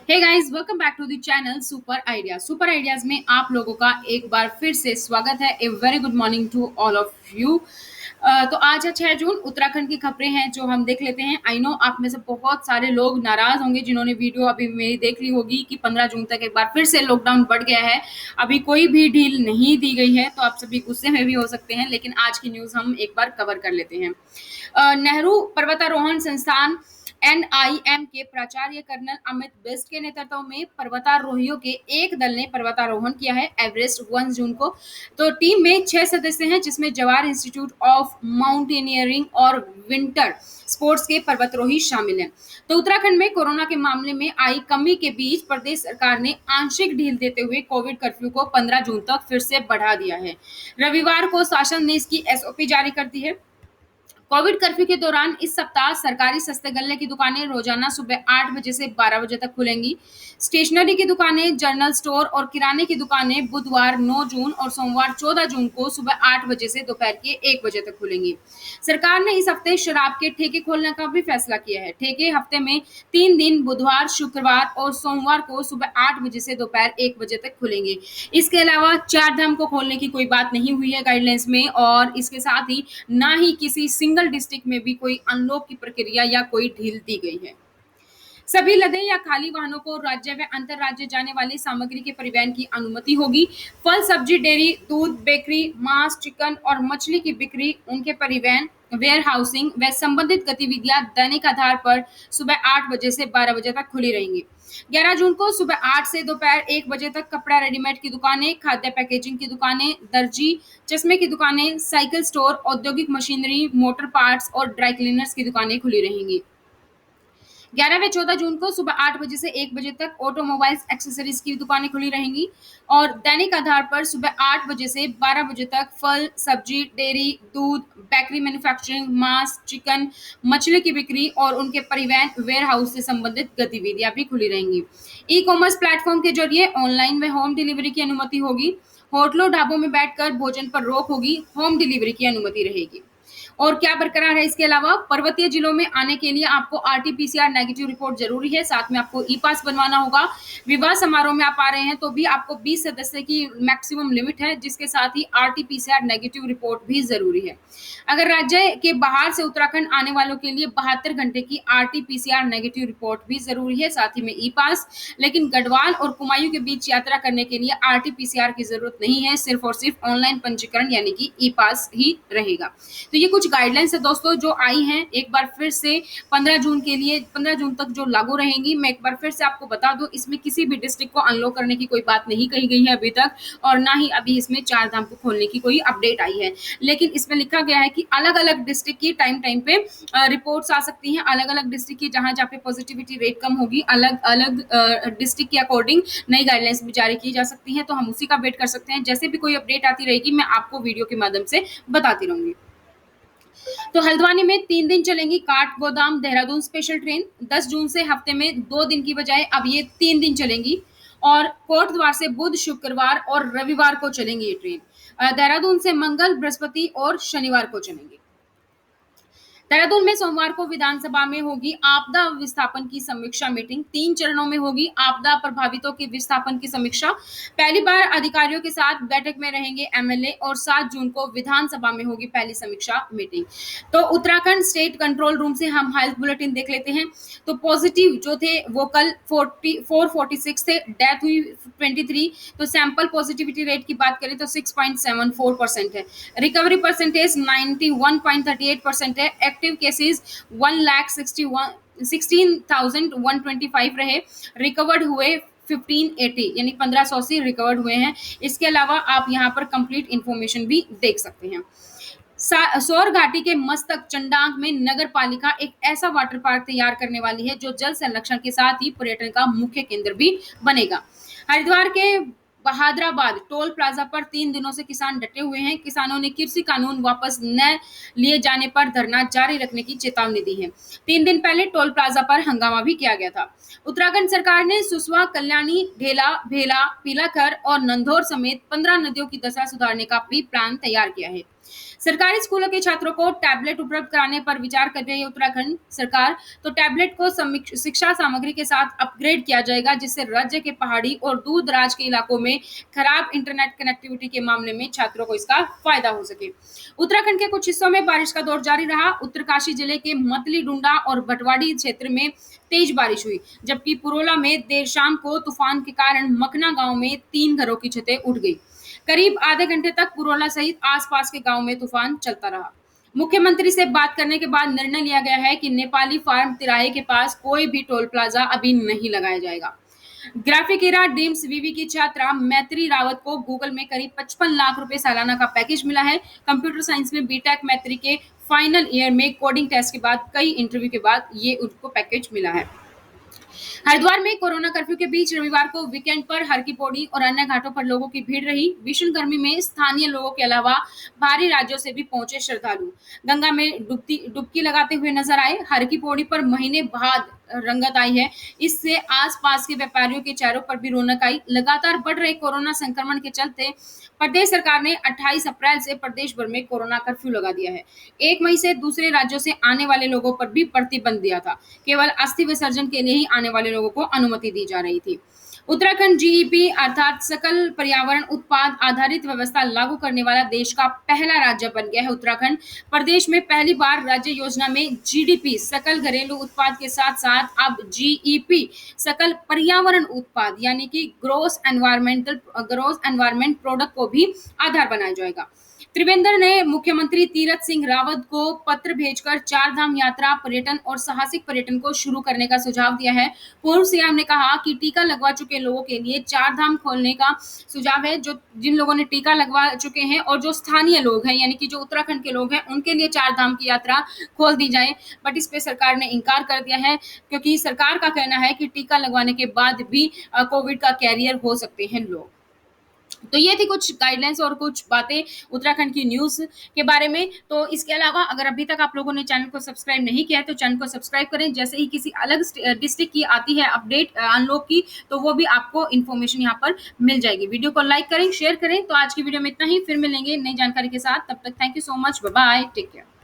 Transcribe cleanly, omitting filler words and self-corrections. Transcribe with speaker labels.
Speaker 1: Hey guys, welcome back to the channel super ideas में आप लोगों का एक बार फिर से स्वागत है। A very good morning to all of you. तो आज है 6 जून। उत्तराखंड की खबरें हैं जो हम देख लेते हैं। आई नो आप में से बहुत सारे लोग नाराज होंगे जिन्होंने वीडियो अभी मेरी देख ली होगी कि 15 जून तक एक बार फिर से लॉकडाउन बढ़ गया है। अभी कोई भी ढील नहीं दी गई है, तो आप सभी गुस्से में भी हो सकते हैं, लेकिन आज की न्यूज हम एक बार कवर कर लेते हैं। नेहरू पर्वतारोहण संस्थान एनआईएम के प्राचार्य कर्नल अमित बिस्ट के नेतृत्व में पर्वतारोहियों के एक दल ने पर्वतारोहण किया है एवरेस्ट 1 जून को। तो टीम में 6 सदस्य हैं, जिसमें जवाहर इंस्टीट्यूट ऑफ माउंटेनियरिंग और विंटर स्पोर्ट्स के पर्वतारोही शामिल हैं। तो उत्तराखंड में कोरोना के मामले में आई कमी के बीच प्रदेश सरकार ने आंशिक ढील देते हुए कोविड कर्फ्यू को 15 जून तक फिर से बढ़ा दिया है। रविवार को शासन ने इसकी एसओपी जारी कर दी है। कोविड कर्फ्यू के दौरान इस सप्ताह सरकारी सस्ते गल्ले की दुकानें रोजाना सुबह 8 बजे से 12 बजे तक खुलेंगी। स्टेशनरी की दुकानें, जनरल स्टोर और किराने की दुकानें बुधवार 9 जून और सोमवार 14 जून को सुबह 8 बजे से दोपहर के 1 बजे तक खुलेंगी। सरकार ने इस हफ्ते शराब के ठेके खोलने का भी फैसला किया है। ठेके हफ्ते में 3 दिन बुधवार, शुक्रवार और सोमवार को सुबह 8 बजे से दोपहर 1 बजे तक खुलेंगे। इसके अलावा चार धाम को खोलने की कोई बात नहीं हुई है गाइडलाइंस में, और इसके साथ ही ना ही किसी सिंगल डिस्ट्रिक्ट में भी कोई अनलॉक की प्रक्रिया या कोई ढील दी गई है। सभी लदे या खाली वाहनों को राज्य व अंतर राज्य जाने वाली सामग्री के परिवहन की अनुमति होगी। फल, सब्जी, डेयरी, दूध, बेकरी, मांस, चिकन और मछली की बिक्री, उनके परिवहन, वेयर हाउसिंग व संबंधित गतिविधियां दैनिक आधार पर सुबह 8 बजे से 12 बजे तक खुली रहेंगी। 11 जून को सुबह 8 से दोपहर 1 बजे तक कपड़ा रेडीमेड की दुकानें, खाद्य पैकेजिंग की दुकानें, दर्जी, चश्मे की दुकानें, साइकिल स्टोर, औद्योगिक मशीनरी, मोटर पार्ट्स और ड्राई क्लीनर्स की दुकानें खुली रहेंगी। 11 व 14 जून को सुबह 8 बजे से 1 बजे तक ऑटोमोबाइल्स एक्सेसरीज की दुकानें खुली रहेंगी, और दैनिक आधार पर सुबह 8 बजे से 12 बजे तक फल, सब्जी, डेयरी, दूध, बेकरी मैन्युफैक्चरिंग, मांस, चिकन, मछली की बिक्री और उनके परिवहन, वेयर हाउस से संबंधित गतिविधियां भी खुली रहेंगी। ई कॉमर्स प्लेटफॉर्म के जरिए ऑनलाइन व होम डिलीवरी की अनुमति होगी। होटलों, ढाबों में बैठकर भोजन पर रोक होगी। होम डिलीवरी की अनुमति रहेगी। और क्या बरकरार है इसके अलावा, पर्वतीय जिलों में आने के लिए आपको आरटीपीसीआर नेगेटिव रिपोर्ट जरूरी है, साथ में आपको ई पास बनवाना होगा। विवाह समारोह में आप आ रहे हैं तो भी आपको 20 सदस्य की मैक्सिमम लिमिट है, जिसके साथ ही आरटीपीसीआर नेगेटिव रिपोर्ट भी जरूरी है। अगर राज्य के बाहर से उत्तराखंड आने वालों के लिए 72 घंटे की आरटीपीसीआर नेगेटिव रिपोर्ट भी जरूरी है, साथ ही में ई पास। लेकिन गढ़वाल और कुमायूं के बीच यात्रा करने के लिए आरटीपीसीआर की जरूरत नहीं है, सिर्फ और सिर्फ ऑनलाइन पंजीकरण यानी कि ई पास ही रहेगा। तो ये कुछ गाइडलाइंस है दोस्तों जो आई हैं, एक बार फिर से 15 जून के लिए, 15 जून तक जो लागू रहेंगी। मैं एक बार फिर से आपको बता दूं, इसमें किसी भी डिस्ट्रिक्ट को अनलॉक करने की कोई बात नहीं कही गई है अभी तक, और ना ही अभी इसमें चार धाम को खोलने की कोई अपडेट आई है। लेकिन इसमें लिखा गया है कि अलग अलग डिस्ट्रिक्ट की टाइम टाइम पे रिपोर्ट्स आ सकती हैं, अलग अलग डिस्ट्रिक्ट की, जहां जहाँ पे पॉजिटिविटी रेट कम होगी, अलग अलग डिस्ट्रिक्ट के अकॉर्डिंग नई गाइडलाइंस भी जारी की जा सकती हैं। तो हम उसी का वेट कर सकते हैं। जैसे भी कोई अपडेट आती रहेगी मैं आपको वीडियो के माध्यम से बताती रहूंगी। तो हल्द्वानी में 3 दिन चलेंगी काठ गोदाम देहरादून स्पेशल ट्रेन। 10 जून से हफ्ते में 2 दिन की बजाय अब ये 3 दिन चलेंगी, और कोट द्वार से बुध, शुक्रवार और रविवार को चलेंगी ये ट्रेन। देहरादून से मंगल, बृहस्पति और शनिवार को चलेंगी। देहरादून में सोमवार को विधानसभा में होगी आपदा विस्थापन की समीक्षा मीटिंग। 3 चरणों में होगी आपदा प्रभावितों के विस्थापन की समीक्षा। पहली बार अधिकारियों के साथ बैठक में रहेंगे एमएलए, और 7 जून को विधानसभा में होगी पहली समीक्षा मीटिंग। तो उत्तराखंड स्टेट कंट्रोल रूम से हम हेल्थ बुलेटिन देख लेते हैं। तो पॉजिटिव जो थे वो कल 446 थे, डेथ हुई 23। तो सैंपल पॉजिटिविटी रेट की बात करें तो 6.74% है। रिकवरी परसेंटेज 91.38% है। एक्टिव केसेस 1,16,125 रहे। रिकवर्ड हुए 1580 यानी 1580 रिकवर्ड हुए हैं। इसके अलावा आप यहाँ पर कंप्लीट इंफॉर्मेशन भी देख सकते हैं। सौर घाटी के मस्तक चंडांग में नगर पालिका एक ऐसा वाटर पार्क तैयार करने वाली है जो जल संरक्षण के साथ ही पर्यटन का मुख्य केंद्र भी बनेगा। हरिद्वार के बहादराबाद टोल प्लाजा पर 3 दिनों से किसान डटे हुए हैं। किसानों ने कृषि कानून वापस न लिए जाने पर धरना जारी रखने की चेतावनी दी है। 3 दिन पहले टोल प्लाजा पर हंगामा भी किया गया था। उत्तराखंड सरकार ने सुसवा, कल्याणी, ढेला, भेला, पीलाखर और नंधौर समेत 15 नदियों की दशा सुधारने का भी प्लान तैयार किया है। सरकारी स्कूलों के छात्रों को टैबलेट उपलब्ध कराने पर विचार कर रही है उत्तराखंड सरकार। तो टैबलेट को शिक्षा सामग्री के साथ अपग्रेड किया जाएगा, जिससे राज्य के पहाड़ी और दूर दराज के इलाकों में खराब इंटरनेट कनेक्टिविटी के मामले में छात्रों को इसका फायदा हो सके। उत्तराखंड के कुछ हिस्सों में बारिश का दौर जारी रहा। उत्तरकाशी जिले के मतली डुंडा और भटवाड़ी क्षेत्र में तेज बारिश हुई, जबकि पुरोला में देर शाम को तूफान के कारण मखना गांव में 3 घरों की छतें उड़ गई। करीब आधे घंटे तक पुरोला सहित आसपास के गांव में तूफान चलता रहा। मुख्यमंत्री से बात करने के बाद निर्णय लिया गया है कि नेपाली फार्म तिराहे के पास कोई भी टोल प्लाजा अभी नहीं लगाया जाएगा। ग्राफिक एरा डीम्स विवि की छात्रा मैत्री रावत को गूगल में करीब 55 लाख रुपए सालाना का पैकेज मिला है। कंप्यूटर साइंस में बीटेक मैत्री के फाइनल ईयर में कोडिंग टेस्ट के बाद कई इंटरव्यू के बाद ये उनको पैकेज मिला है। हरिद्वार में कोरोना कर्फ्यू के बीच रविवार को वीकेंड पर हर की पौड़ी और अन्य घाटों पर लोगों की भीड़ रही। भीषण गर्मी में स्थानीय लोगों के अलावा बाहरी राज्यों से भी पहुंचे श्रद्धालु गंगा में डुबकी लगाते हुए नजर आए। हर की पौड़ी पर महीने बाद रंगत आई है। इससे आसपास के व्यापारियों के चेहरों पर भी रौनक आई। लगातार बढ़ रहे कोरोना संक्रमण के चलते प्रदेश सरकार ने 28 अप्रैल से प्रदेश भर में कोरोना कर्फ्यू लगा दिया है। 1 मई से दूसरे राज्यों से आने वाले लोगों पर भी प्रतिबंध दिया था। केवल अस्थि विसर्जन के लिए ही आने वाले लोगों को अनुमति दी जा रही थी। उत्तराखंड जीईपी अर्थात सकल पर्यावरण उत्पाद आधारित व्यवस्था लागू करने वाला देश का पहला राज्य बन गया है। उत्तराखंड प्रदेश में पहली बार राज्य योजना में जीडीपी सकल घरेलू उत्पाद के साथ साथ अब जीईपी सकल पर्यावरण उत्पाद यानी कि ग्रोस एनवायरमेंट प्रोडक्ट को भी आधार बनाया जाएगा। त्रिवेंद्र ने मुख्यमंत्री तीरथ सिंह रावत को पत्र भेजकर चार धाम यात्रा पर्यटन और साहसिक पर्यटन को शुरू करने का सुझाव दिया है। पूर्व सीएम ने कहा कि टीका लगवा चुके लोगों के लिए चार धाम खोलने का सुझाव है। जो जिन लोगों ने टीका लगवा चुके हैं और जो स्थानीय लोग हैं यानी कि जो उत्तराखंड के लोग हैं उनके लिए चार धाम की यात्रा खोल दी जाए, बट इस पे सरकार ने इनकार कर दिया है, क्योंकि सरकार का कहना है कि टीका लगवाने के बाद भी कोविड का कैरियर हो सकते हैं लोग। तो ये थी कुछ गाइडलाइंस और कुछ बातें उत्तराखंड की न्यूज़ के बारे में। तो इसके अलावा अगर अभी तक आप लोगों ने चैनल को सब्सक्राइब नहीं किया है तो चैनल को सब्सक्राइब करें। जैसे ही किसी अलग डिस्ट्रिक्ट की आती है अपडेट अनलॉक की, तो वो भी आपको इन्फॉर्मेशन यहाँ पर मिल जाएगी। वीडियो को लाइक करें, शेयर करें। तो आज की वीडियो में इतना ही, फिर मिलेंगे नई जानकारी के साथ। तब तक thank you so much, bye bye, take care.